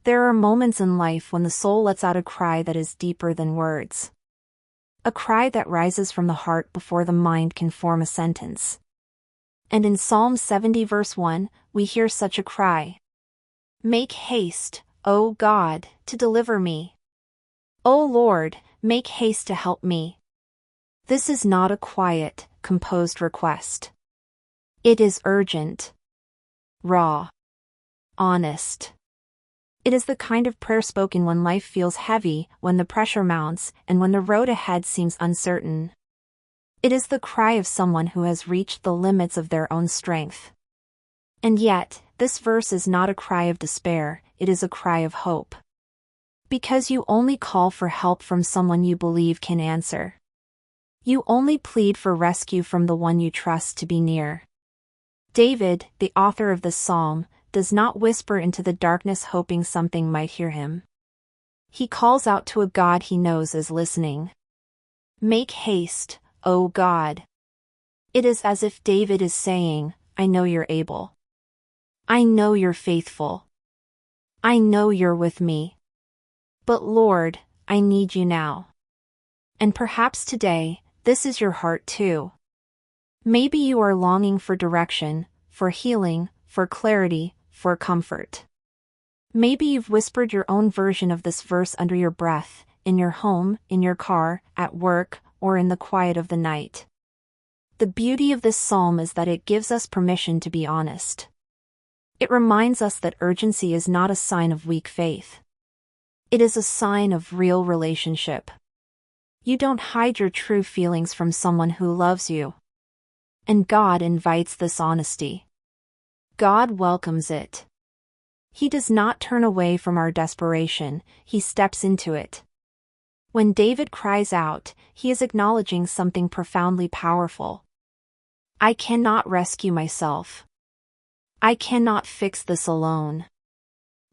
There are moments in life when the soul lets out a cry that is deeper than words. A cry that rises from the heart before the mind can form a sentence. And in Psalm 70 verse 1, we hear such a cry. Make haste, O God, to deliver me. O Lord, make haste to help me. This is not a quiet, composed request. It is urgent, raw, honest. It is the kind of prayer spoken when life feels heavy, when the pressure mounts, and when the road ahead seems uncertain. It is the cry of someone who has reached the limits of their own strength. And yet, this verse is not a cry of despair, it is a cry of hope. Because you only call for help from someone you believe can answer. You only plead for rescue from the one you trust to be near. David, the author of this psalm, does not whisper into the darkness hoping something might hear him. He calls out to a God he knows is listening. Make haste, O God. It is as if David is saying, I know you're able. I know you're faithful. I know you're with me. But Lord, I need you now. And perhaps today, this is your heart too. Maybe you are longing for direction, for healing, for clarity, for comfort. Maybe you've whispered your own version of this verse under your breath, in your home, in your car, at work, or in the quiet of the night. The beauty of this psalm is that it gives us permission to be honest. It reminds us that urgency is not a sign of weak faith. It is a sign of real relationship. You don't hide your true feelings from someone who loves you. And God invites this honesty. God welcomes it. He does not turn away from our desperation, he steps into it. When David cries out, he is acknowledging something profoundly powerful. I cannot rescue myself. I cannot fix this alone.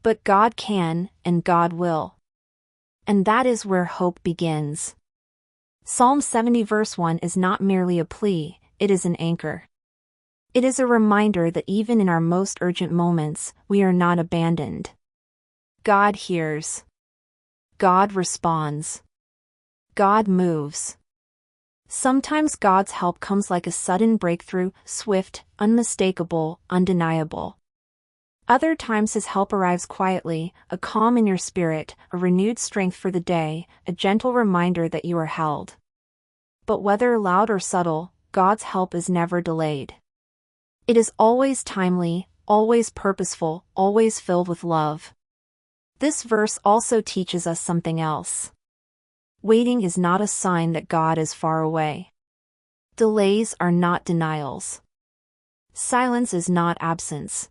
But God can, and God will. And that is where hope begins. Psalm 70 verse 1 is not merely a plea, it is an anchor. It is a reminder that even in our most urgent moments, we are not abandoned. God hears. God responds. God moves. Sometimes God's help comes like a sudden breakthrough, swift, unmistakable, undeniable. Other times his help arrives quietly, a calm in your spirit, a renewed strength for the day, a gentle reminder that you are held. But whether loud or subtle, God's help is never delayed. It is always timely, always purposeful, always filled with love. This verse also teaches us something else. Waiting is not a sign that God is far away. Delays are not denials. Silence is not absence.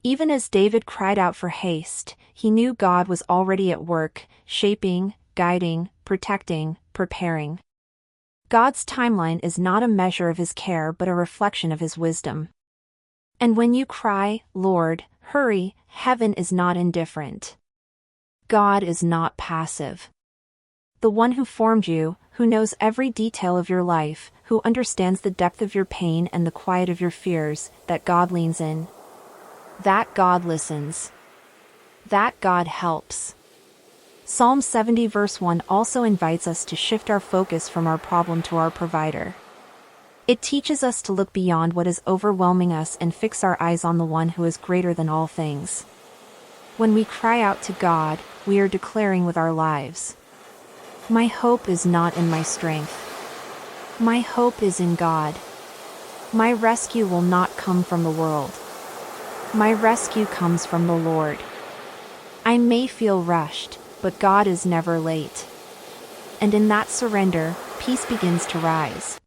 Even as David cried out for haste, he knew God was already at work, shaping, guiding, protecting, preparing. God's timeline is not a measure of his care but a reflection of his wisdom. And when you cry, Lord, hurry, heaven is not indifferent. God is not passive. The one who formed you, who knows every detail of your life, who understands the depth of your pain and the quiet of your fears, that God leans in. That God listens. That God helps. Psalm 70 verse 1 also invites us to shift our focus from our problem to our provider. It teaches us to look beyond what is overwhelming us and fix our eyes on the one who is greater than all things. When we cry out to God, we are declaring with our lives, my hope is not in my strength. My hope is in God. My rescue will not come from the world. My rescue comes from the Lord. I may feel rushed, but God is never late. And in that surrender, peace begins to rise.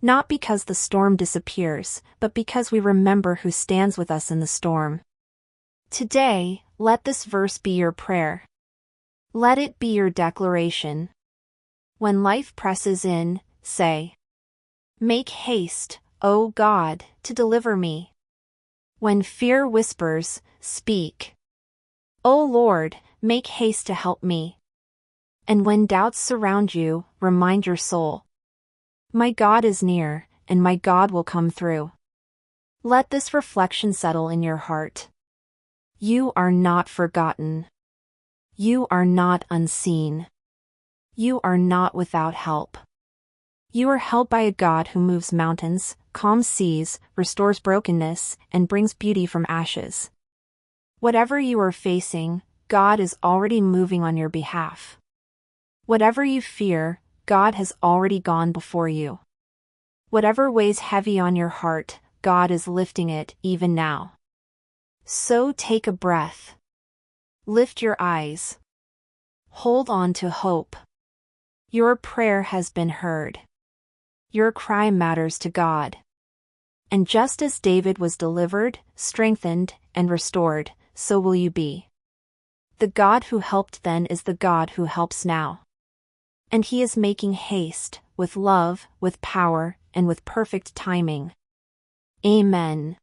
Not because the storm disappears, but because we remember who stands with us in the storm. Today, let this verse be your prayer. Let it be your declaration. When life presses in, say, make haste, O God, to deliver me. When fear whispers, speak. O Lord, make haste to help me. And when doubts surround you, remind your soul. My God is near, and my God will come through. Let this reflection settle in your heart. You are not forgotten. You are not unseen. You are not without help. You are held by a God who moves mountains, calms seas, restores brokenness, and brings beauty from ashes. Whatever you are facing, God is already moving on your behalf. Whatever you fear, God has already gone before you. Whatever weighs heavy on your heart, God is lifting it even now. So take a breath. Lift your eyes. Hold on to hope. Your prayer has been heard. Your cry matters to God. And just as David was delivered, strengthened, and restored, so will you be. The God who helped then is the God who helps now. And He is making haste, with love, with power, and with perfect timing. Amen.